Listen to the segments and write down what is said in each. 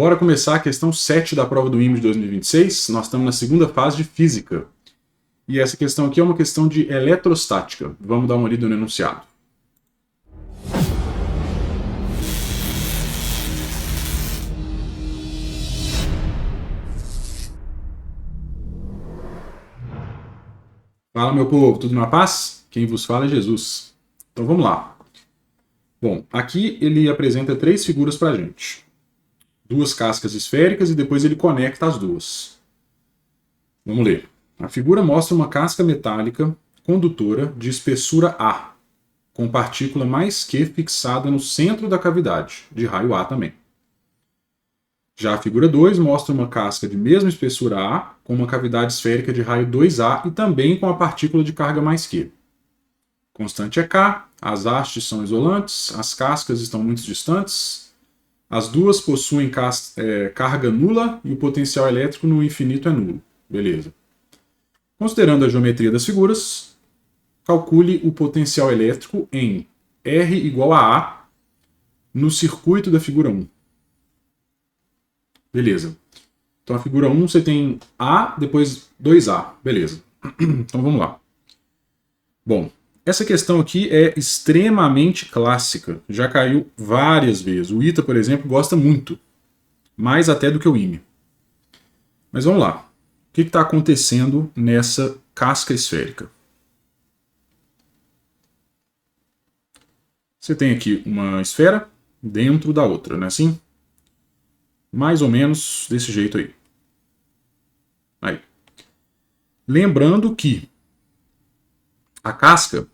Bora começar a questão 7 da prova do IME de 2026. Nós estamos na segunda fase de física. E essa questão aqui é uma questão de eletrostática. Vamos dar uma lida no enunciado. Fala, meu povo, tudo na paz? Quem vos fala é Jesus. Então vamos lá. Bom, aqui ele apresenta três figuras para a gente. Duas cascas esféricas e depois ele conecta as duas. Vamos ler. A figura mostra uma casca metálica condutora de espessura A, com partícula mais Q fixada no centro da cavidade, de raio A também. Já a figura 2 mostra uma casca de mesma espessura A, com uma cavidade esférica de raio 2A e também com a partícula de carga mais Q. Constante é K, as hastes são isolantes, as cascas estão muito distantes, as duas possuem carga nula e o potencial elétrico no infinito é nulo. Beleza. Considerando a geometria das figuras, calcule o potencial elétrico em R igual a A no circuito da figura 1. Beleza. Então a figura 1 você tem A, depois 2A. Beleza. Então vamos lá. Bom, essa questão aqui é extremamente clássica. Já caiu várias vezes. O ITA, por exemplo, gosta muito. Mais até do que o IME. Mas vamos lá. O que está acontecendo nessa casca esférica? Você tem aqui uma esfera dentro da outra, não é assim? Mais ou menos desse jeito aí. Aí. Lembrando que a casca,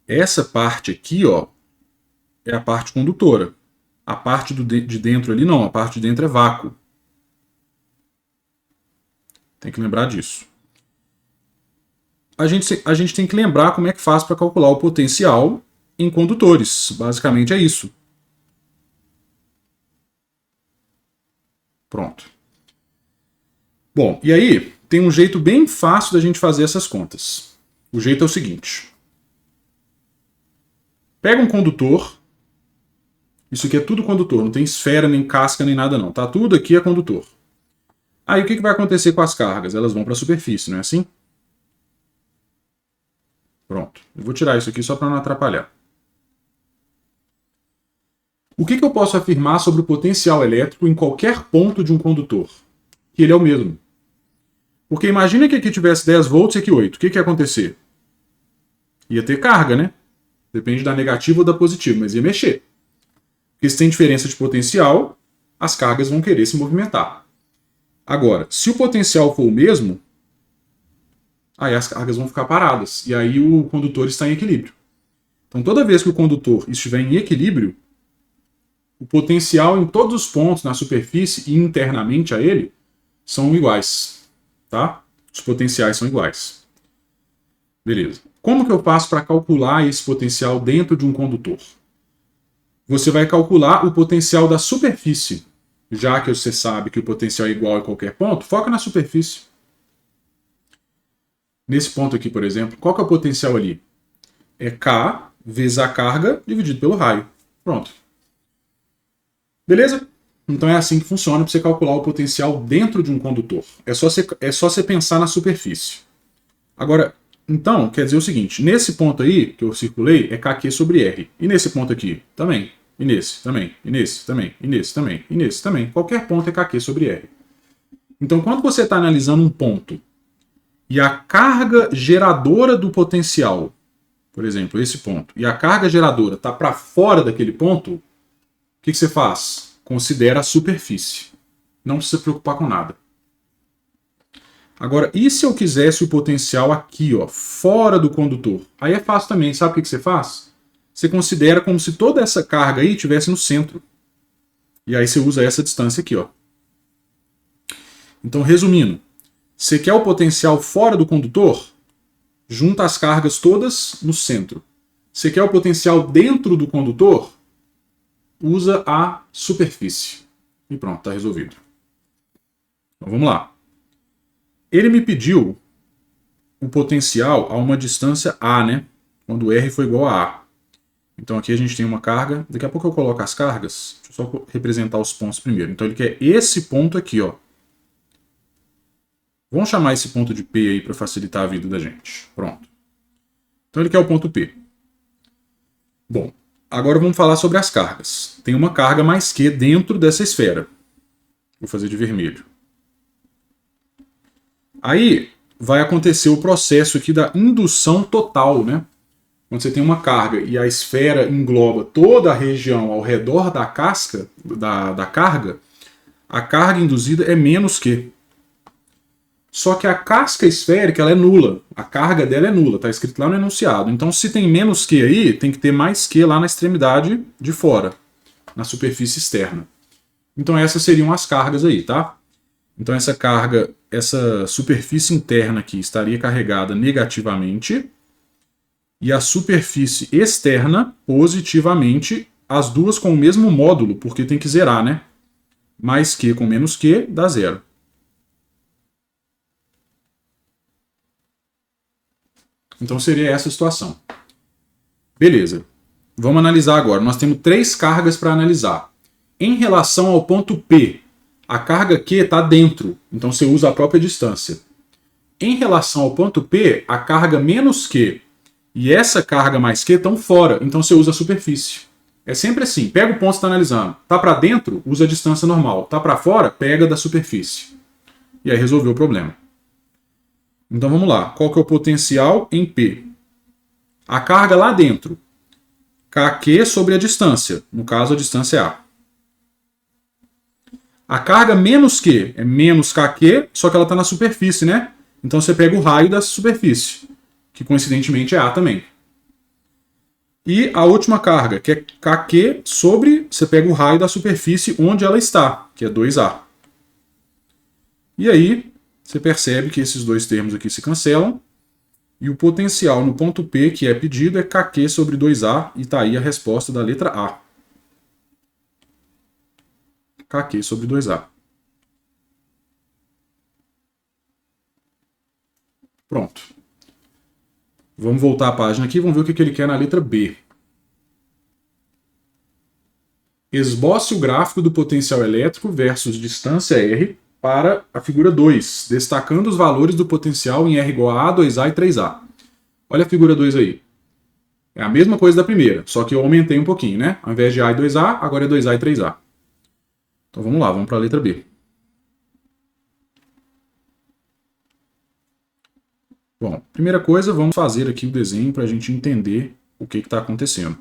essa parte aqui, ó, é a parte condutora. A parte de dentro ali não, a parte de dentro é vácuo. Tem que lembrar disso. A gente tem que lembrar como é que faz para calcular o potencial em condutores. Basicamente é isso. Pronto. Bom, e aí tem um jeito bem fácil da gente fazer essas contas. O jeito é o seguinte. Pega um condutor. Isso aqui é tudo condutor. Não tem esfera, nem casca, nem nada não. Tá? Tudo aqui é condutor. Aí o que vai acontecer com as cargas? Elas vão para a superfície, não é assim? Pronto. Eu vou tirar isso aqui só para não atrapalhar. O que eu posso afirmar sobre o potencial elétrico em qualquer ponto de um condutor? Que ele é o mesmo. Porque imagina que aqui tivesse 10 volts e aqui 8. O que ia acontecer? Ia ter carga, né? Depende da negativa ou da positiva, mas ia mexer. Porque se tem diferença de potencial, as cargas vão querer se movimentar. Agora, se o potencial for o mesmo, aí as cargas vão ficar paradas. E aí o condutor está em equilíbrio. Então toda vez que o condutor estiver em equilíbrio, o potencial em todos os pontos na superfície e internamente a ele são iguais. Tá? Os potenciais são iguais. Beleza. Como que eu faço para calcular esse potencial dentro de um condutor? Você vai calcular o potencial da superfície. Já que você sabe que o potencial é igual a qualquer ponto, foca na superfície. Nesse ponto aqui, por exemplo, qual que é o potencial ali? É K vezes a carga dividido pelo raio. Pronto. Beleza? Então é assim que funciona para você calcular o potencial dentro de um condutor. É só você pensar na superfície. Agora, então, quer dizer o seguinte, nesse ponto aí que eu circulei é KQ sobre R. E nesse ponto aqui também. E nesse também. E nesse também. E nesse também. E nesse também. Qualquer ponto é KQ sobre R. Então, quando você está analisando um ponto e a carga geradora do potencial, por exemplo, esse ponto, e a carga geradora está para fora daquele ponto, o que você faz? Considera a superfície. Não precisa se preocupar com nada. Agora, e se eu quisesse o potencial aqui, ó, fora do condutor? Aí é fácil também. Sabe o que você faz? Você considera como se toda essa carga aí estivesse no centro. E aí você usa essa distância aqui, ó. Então, resumindo, você quer o potencial fora do condutor? Junta as cargas todas no centro. Você quer o potencial dentro do condutor? Usa a superfície. E pronto, está resolvido. Então vamos lá. Ele me pediu o potencial a uma distância A, né? Quando R for igual a A. Então aqui a gente tem uma carga. Daqui a pouco eu coloco as cargas. Deixa eu só representar os pontos primeiro. Então ele quer esse ponto aqui, ó. Vamos chamar esse ponto de P aí para facilitar a vida da gente. Pronto. Então ele quer o ponto P. Bom, agora vamos falar sobre as cargas. Tem uma carga mais Q dentro dessa esfera. Vou fazer de vermelho. Aí vai acontecer o processo aqui da indução total, né? Quando você tem uma carga e a esfera engloba toda a região ao redor da casca, da carga, a carga induzida é menos Q. Só que a casca esférica ela é nula. A carga dela é nula, está escrito lá no enunciado. Então, se tem menos Q aí, tem que ter mais Q lá na extremidade de fora, na superfície externa. Então, essas seriam as cargas aí, tá? Então, essa carga, essa superfície interna aqui estaria carregada negativamente e a superfície externa positivamente, as duas com o mesmo módulo, porque tem que zerar, né? Mais Q com menos Q dá zero. Então seria essa a situação. Beleza. Vamos analisar agora. Nós temos 3 cargas para analisar. Em relação ao ponto P, a carga Q está dentro, então você usa a própria distância. Em relação ao ponto P, a carga menos Q e essa carga mais Q estão fora, então você usa a superfície. É sempre assim. Pega o ponto que você está analisando. Tá para dentro, usa a distância normal. Tá para fora, pega da superfície. E aí resolveu o problema. Então vamos lá. Qual que é o potencial em P? A carga lá dentro. KQ sobre a distância. No caso, a distância é A. A carga menos Q é menos KQ, só que ela está na superfície, né? Então você pega o raio da superfície, que coincidentemente é A também. E a última carga, que é KQ sobre, você pega o raio da superfície onde ela está, que é 2A. E aí, você percebe que esses dois termos aqui se cancelam. E o potencial no ponto P, que é pedido, é KQ sobre 2A. E está aí a resposta da letra A. KQ sobre 2A. Pronto. Vamos voltar a página aqui e vamos ver o que ele quer na letra B. Esboce o gráfico do potencial elétrico versus distância R para a figura 2, destacando os valores do potencial em R igual a 2A e 3A. Olha a figura 2 aí. É a mesma coisa da primeira, só que eu aumentei um pouquinho, né? Ao invés de A e 2A, agora é 2A e 3A. Então vamos lá, vamos para a letra B. Bom, primeira coisa, vamos fazer aqui o desenho para a gente entender o que está acontecendo.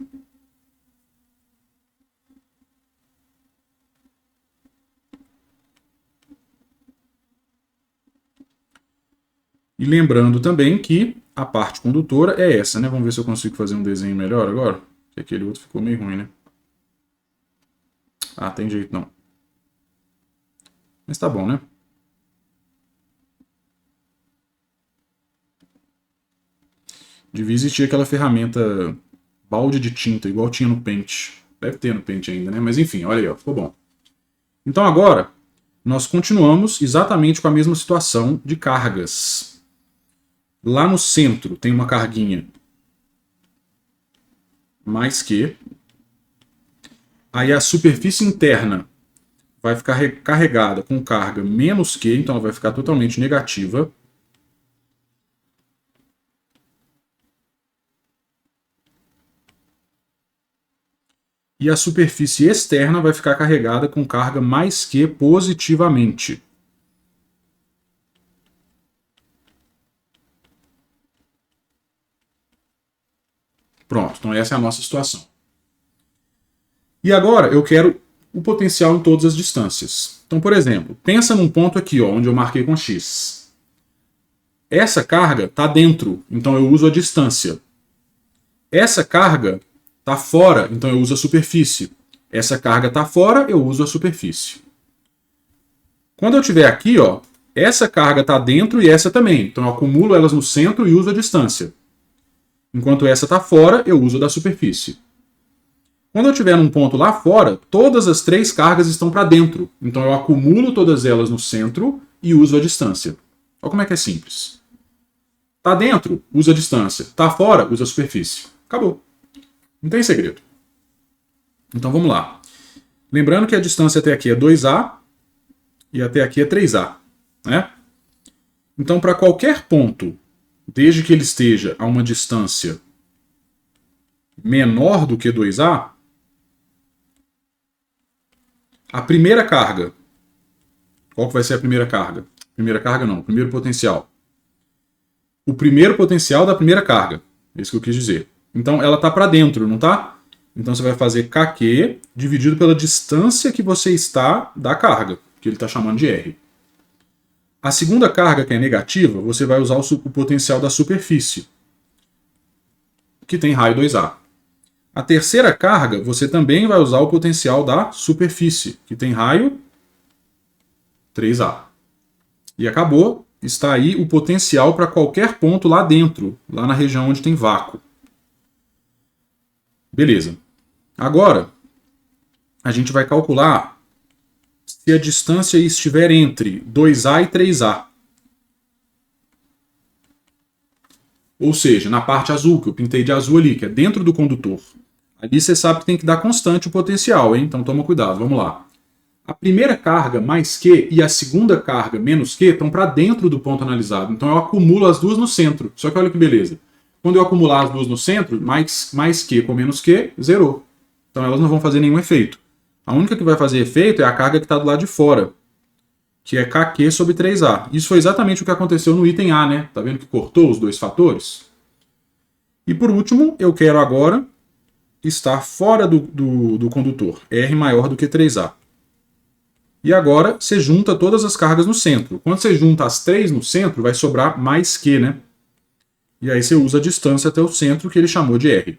E lembrando também que a parte condutora é essa, né? Vamos ver se eu consigo fazer um desenho melhor agora. Porque aquele outro ficou meio ruim, né? Ah, tem jeito não. Mas tá bom, né? Devia existir aquela ferramenta balde de tinta, igual tinha no Paint. Deve ter no Paint ainda, né? Mas enfim, olha aí, ó, ficou bom. Então agora, nós continuamos exatamente com a mesma situação de cargas. Lá no centro tem uma carguinha mais Q. Aí a superfície interna vai ficar carregada com carga menos Q, então ela vai ficar totalmente negativa. E a superfície externa vai ficar carregada com carga mais Q positivamente. Pronto, então essa é a nossa situação. E agora eu quero o potencial em todas as distâncias. Então, por exemplo, pensa num ponto aqui, ó, onde eu marquei com X. Essa carga está dentro, então eu uso a distância. Essa carga está fora, então eu uso a superfície. Essa carga está fora, eu uso a superfície. Quando eu estiver aqui, ó, essa carga está dentro e essa também. Então eu acumulo elas no centro e uso a distância. Enquanto essa está fora, eu uso da superfície. Quando eu estiver num ponto lá fora, todas as 3 cargas estão para dentro. Então eu acumulo todas elas no centro e uso a distância. Olha como é que é simples. Está dentro, usa a distância. Está fora, usa a superfície. Acabou. Não tem segredo. Então vamos lá. Lembrando que a distância até aqui é 2A e até aqui é 3A, né? Então, para qualquer ponto, desde que ele esteja a uma distância menor do que 2A, a primeira carga, qual que vai ser a primeira carga? Primeira carga não, primeiro potencial. O primeiro potencial da primeira carga, é isso que eu quis dizer. Então, ela está para dentro, não está? Então, você vai fazer kq dividido pela distância que você está da carga, que ele está chamando de R. A segunda carga, que é negativa, você vai usar o potencial da superfície, que tem raio 2A. A terceira carga, você também vai usar o potencial da superfície, que tem raio 3A. E acabou, está aí o potencial para qualquer ponto lá dentro, lá na região onde tem vácuo. Beleza. Agora, a gente vai calcular se a distância estiver entre 2A e 3A. Ou seja, na parte azul, que eu pintei de azul ali, que é dentro do condutor. Ali você sabe que tem que dar constante o potencial, hein? Então toma cuidado, vamos lá. A primeira carga mais Q e a segunda carga menos Q estão para dentro do ponto analisado. Então eu acumulo as duas no centro. Só que olha que beleza. Quando eu acumular as duas no centro, mais Q com menos Q, zerou. Então elas não vão fazer nenhum efeito. A única que vai fazer efeito é a carga que está do lado de fora, que é kq sobre 3A. Isso foi exatamente o que aconteceu no item A, né? Tá vendo que cortou os dois fatores? E por último, eu quero agora estar fora do condutor, R maior do que 3A. E agora você junta todas as cargas no centro. Quando você junta as três no centro, vai sobrar mais Q, né? E aí você usa a distância até o centro, que ele chamou de R.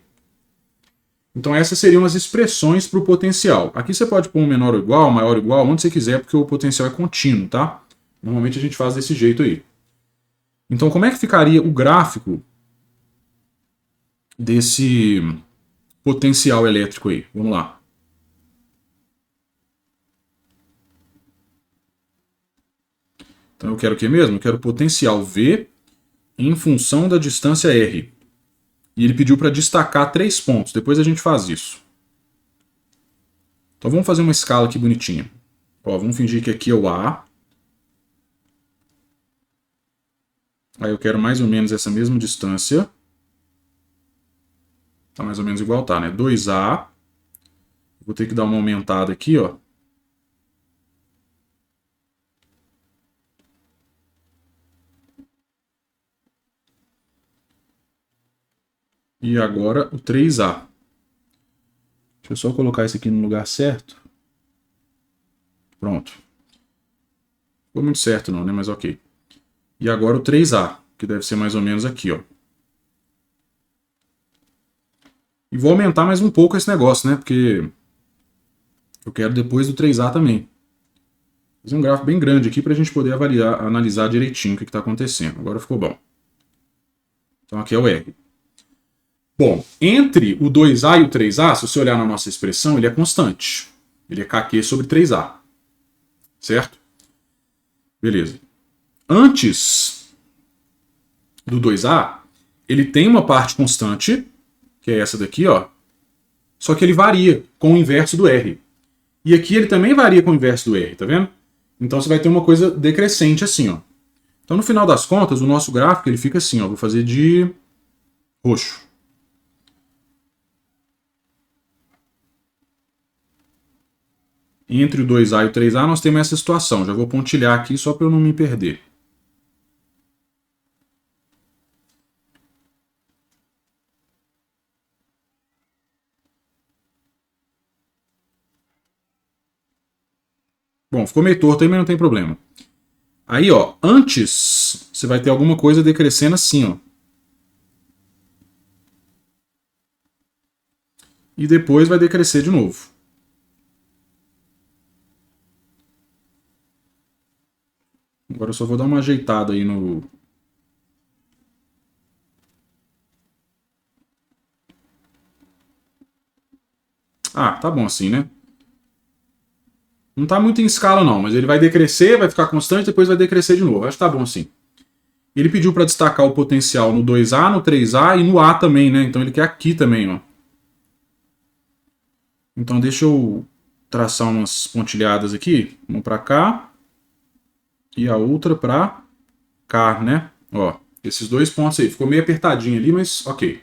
Então essas seriam as expressões para o potencial. Aqui você pode pôr um menor ou igual, maior ou igual, onde você quiser, porque o potencial é contínuo, tá? Normalmente a gente faz desse jeito aí. Então como é que ficaria o gráfico desse potencial elétrico aí? Vamos lá. Então eu quero o que mesmo? Eu quero potencial V em função da distância R. E ele pediu para destacar 3 pontos. Depois a gente faz isso. Então vamos fazer uma escala aqui bonitinha. Ó, vamos fingir que aqui é o A. Aí eu quero mais ou menos essa mesma distância. Tá mais ou menos igual, tá, né? 2A. Vou ter que dar uma aumentada aqui, ó. E agora o 3A. Deixa eu só colocar isso aqui no lugar certo. Pronto. Ficou muito certo não, né? Mas ok. E agora o 3A, que deve ser mais ou menos aqui, ó. E vou aumentar mais um pouco esse negócio, né? Porque eu quero depois do 3A também. Fazer um gráfico bem grande aqui para a gente poder avaliar, analisar direitinho o que está acontecendo. Agora ficou bom. Então aqui é o R. Bom, entre o 2A e o 3A, se você olhar na nossa expressão, ele é constante. Ele é kq sobre 3A. Certo? Beleza. Antes do 2A, ele tem uma parte constante, que é essa daqui, ó. Só que ele varia com o inverso do R. E aqui ele também varia com o inverso do R, tá vendo? Então você vai ter uma coisa decrescente assim, ó. Então no final das contas, o nosso gráfico ele fica assim, ó. Vou fazer de roxo. Entre o 2A e o 3A nós temos essa situação. Já vou pontilhar aqui só para eu não me perder. Bom, ficou meio torto aí, mas não tem problema. Aí, ó, antes você vai ter alguma coisa decrescendo assim, ó. E depois vai decrescer de novo. Agora eu só vou dar uma ajeitada aí no... Ah, tá bom assim, né? Não tá muito em escala não, mas ele vai decrescer, vai ficar constante, depois vai decrescer de novo. Acho que tá bom assim. Ele pediu para destacar o potencial no 2A, no 3A e no A também, né? Então ele quer aqui também, ó. Então deixa eu traçar umas pontilhadas aqui. Uma para cá e a outra para cá, né? Ó, esses dois pontos aí. Ficou meio apertadinho ali, mas ok.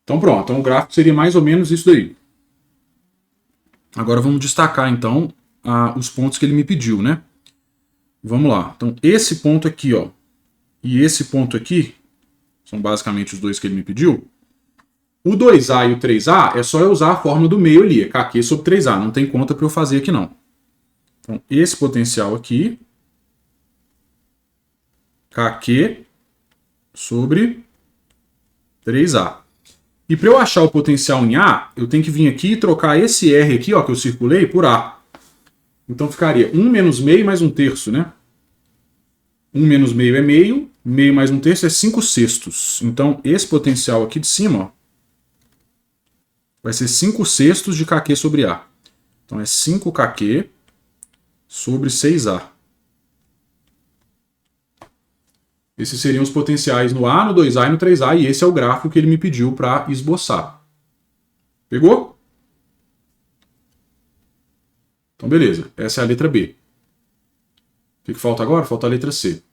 Então pronto, então o gráfico seria mais ou menos isso daí. Agora vamos destacar então os pontos que ele me pediu, né? Vamos lá. Então esse ponto aqui, ó, e esse ponto aqui, são basicamente os dois que ele me pediu. O 2A e o 3A é só eu usar a fórmula do meio ali, é kq sobre 3A, não tem conta para eu fazer aqui não. Então esse potencial aqui, kq sobre 3A. E para eu achar o potencial em A, eu tenho que vir aqui e trocar esse R aqui, ó, que eu circulei, por A. Então ficaria 1 menos meio mais 1/3, né? 1 menos meio é meio, meio mais 1/3 é 5/6. Então esse potencial aqui de cima, ó, vai ser 5/6 de kq sobre A. Então é 5kq sobre 6A. Esses seriam os potenciais no A, no 2A e no 3A, e esse é o gráfico que ele me pediu para esboçar. Pegou? Então beleza, essa é a letra B. O que falta agora? Falta a letra C.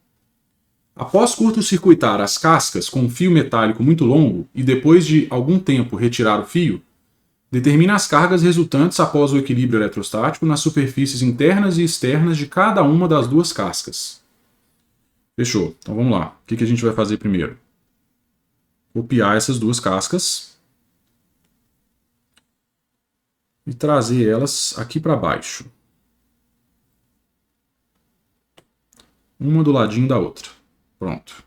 Após curto-circuitar as cascas com um fio metálico muito longo e depois de algum tempo retirar o fio, determina as cargas resultantes após o equilíbrio eletrostático nas superfícies internas e externas de cada uma das duas cascas. Fechou. Então vamos lá. O que a gente vai fazer primeiro? Copiar essas duas cascas e trazer elas aqui para baixo. Uma do ladinho da outra. Pronto.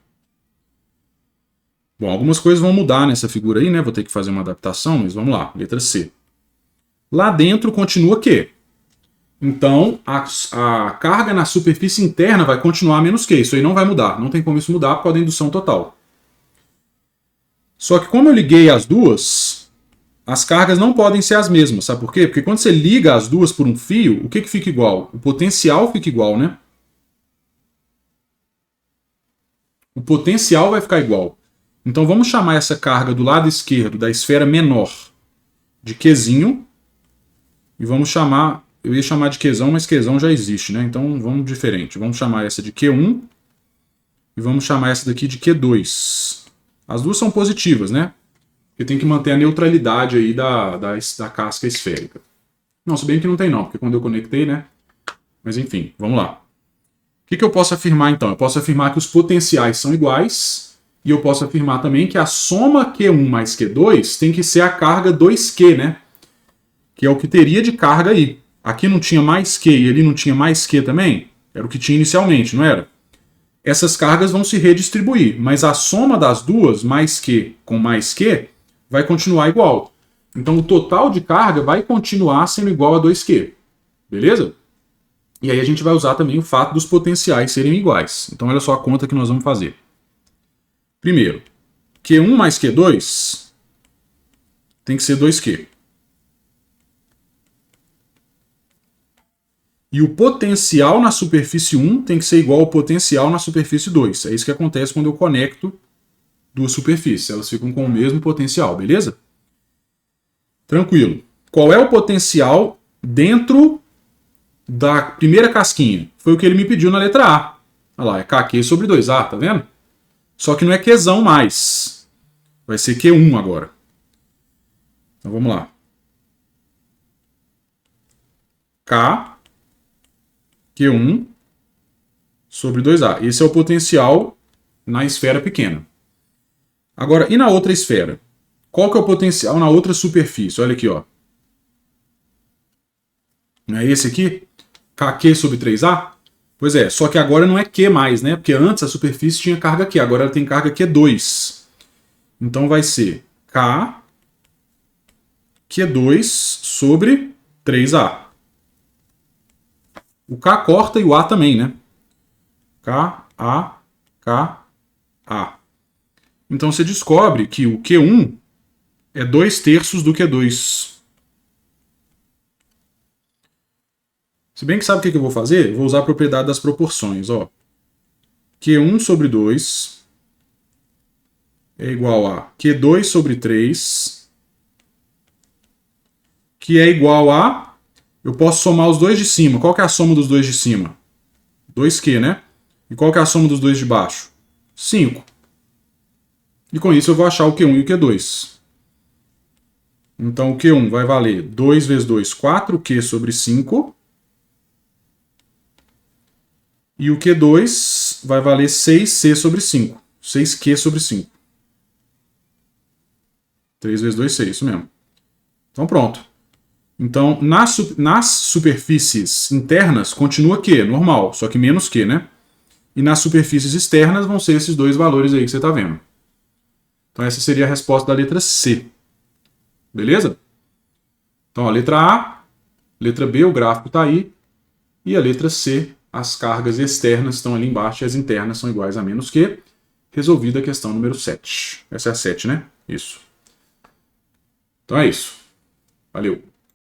Bom, algumas coisas vão mudar nessa figura aí, né? Vou ter que fazer uma adaptação, mas vamos lá. Letra C. Lá dentro continua Q. Então, a carga na superfície interna vai continuar menos Q. Isso aí não vai mudar. Não tem como isso mudar por causa da indução total. Só que como eu liguei as duas, as cargas não podem ser as mesmas. Sabe por quê? Porque quando você liga as duas por um fio, o que fica igual? O potencial fica igual, né? O potencial vai ficar igual. Então vamos chamar essa carga do lado esquerdo da esfera menor de Qzinho. E vamos chamar, eu ia chamar de Qzão, mas Qzão já existe, né? Então vamos diferente. Vamos chamar essa de Q1 e vamos chamar essa daqui de Q2. As duas são positivas, né? Porque tem que manter a neutralidade aí da casca esférica. Não, se bem que não tem não, porque quando eu conectei, né? Mas enfim, vamos lá. O que eu posso afirmar então? Eu posso afirmar que os potenciais são iguais e eu posso afirmar também que a soma Q1 mais Q2 tem que ser a carga 2Q, né? Que é o que teria de carga aí. Aqui não tinha mais Q e ali não tinha mais Q também? Era o que tinha inicialmente, não era? Essas cargas vão se redistribuir, mas a soma das duas, mais Q com mais Q, vai continuar igual. Então o total de carga vai continuar sendo igual a 2Q. Beleza? E aí a gente vai usar também o fato dos potenciais serem iguais. Então olha só a conta que nós vamos fazer. Primeiro, Q1 mais Q2 tem que ser 2Q. E o potencial na superfície 1 tem que ser igual ao potencial na superfície 2. É isso que acontece quando eu conecto duas superfícies. Elas ficam com o mesmo potencial, beleza? Tranquilo. Qual é o potencial dentro da primeira casquinha? Foi o que ele me pediu na letra A. Olha lá, é kq sobre 2A, tá vendo? Só que não é Qzão mais. Vai ser Q1 agora. Então vamos lá. K Q1 sobre 2A. Esse é o potencial na esfera pequena. Agora, e na outra esfera? Qual que é o potencial na outra superfície? Olha aqui, ó. Não é esse aqui? Kq sobre 3A? Pois é, só que agora não é Q mais, né? Porque antes a superfície tinha carga Q, agora ela tem carga Q2. Então vai ser K Q2 sobre 3A. O K corta e o A também, né? K, A, K, A. Então você descobre que o Q1 é 2/3 do Q2. Se bem que sabe o que eu vou fazer? Vou usar a propriedade das proporções. Ó. Q1 sobre 2 é igual a Q2 sobre 3 que é igual a... Eu posso somar os dois de cima. Qual que é a soma dos dois de cima? 2Q, né? E qual que é a soma dos dois de baixo? 5. E com isso eu vou achar o Q1 e o Q2. Então o Q1 vai valer 2 vezes 2, 4Q sobre 5. E o Q2 vai valer 6C sobre 5. 6Q sobre 5. 3 vezes 2, 6, isso mesmo. Então pronto. Então, nas superfícies internas, continua Q, normal, só que menos Q, né? E nas superfícies externas vão ser esses dois valores aí que você está vendo. Então essa seria a resposta da letra C. Beleza? Então a letra A, letra B, o gráfico está aí. E a letra C, as cargas externas estão ali embaixo e as internas são iguais a menos Q. Resolvida a questão número 7. Essa é a 7, né? Isso. Então é isso. Valeu.